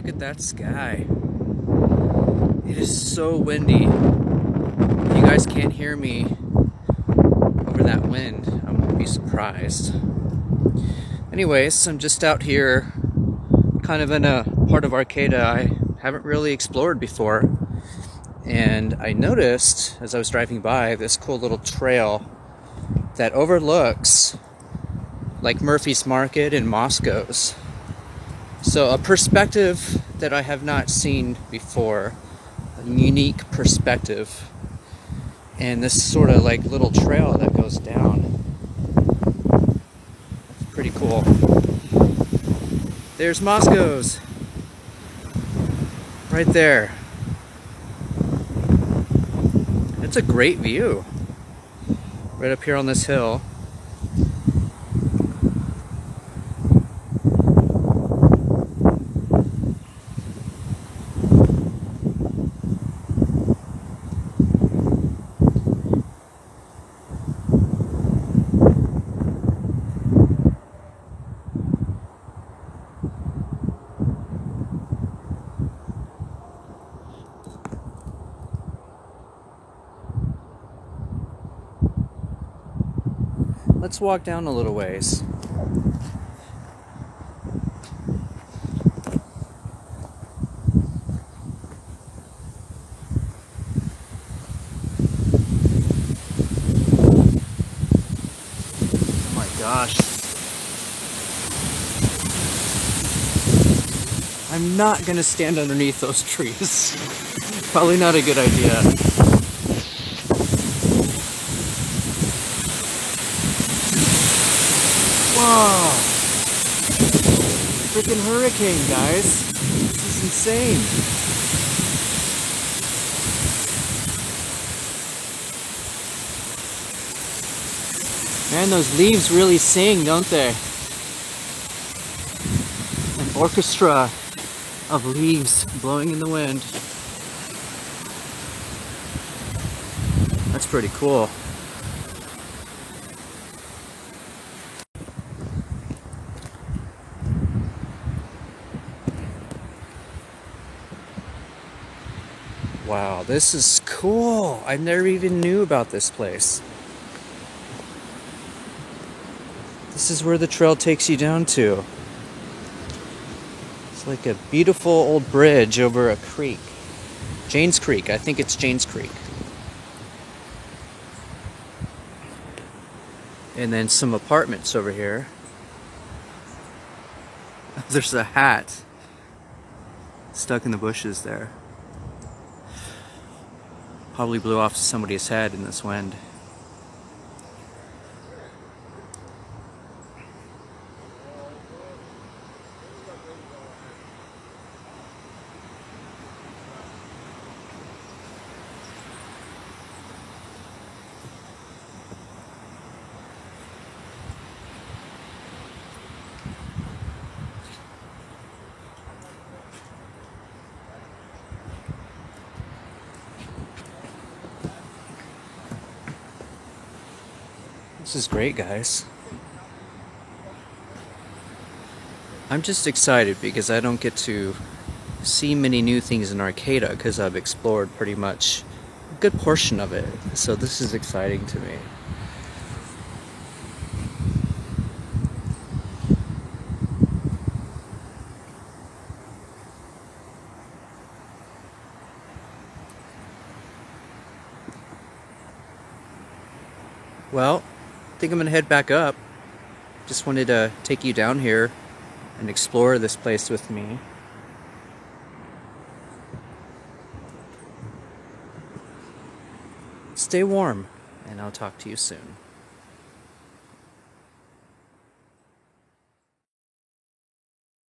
Look at that sky. It is so windy. If you guys can't hear me over that wind, I won't be surprised. Anyways, I'm just out here kind of in a part of Arcata I haven't really explored before. And I noticed as I was driving by this cool little trail that overlooks like Murphy's Market and Moscow's. So a perspective that I have not seen before, a unique perspective. And this sort of like little trail that goes down. It's pretty cool. There's Moscow's. Right there. It's a great view. Right up here on this hill. Let's walk down a little ways. Oh my gosh. I'm not gonna stand underneath those trees. Probably not a good idea. Whoa! Freaking hurricane, guys. This is insane. Man, those leaves really sing, don't they? An orchestra of leaves blowing in the wind. That's pretty cool. Wow, this is cool. I never even knew about this place. This is where the trail takes you down to. It's like a beautiful old bridge over a creek. Jane's Creek. I think it's Jane's Creek. And then some apartments over here. There's a hat stuck in the bushes there. Probably blew off somebody's head in this wind. This is great, guys. I'm just excited because I don't get to see many new things in Arcata because I've explored pretty much a good portion of it. So this is exciting to me. Well, I think I'm gonna head back up. Just wanted to take you down here and explore this place with me. Stay warm, and I'll talk to you soon.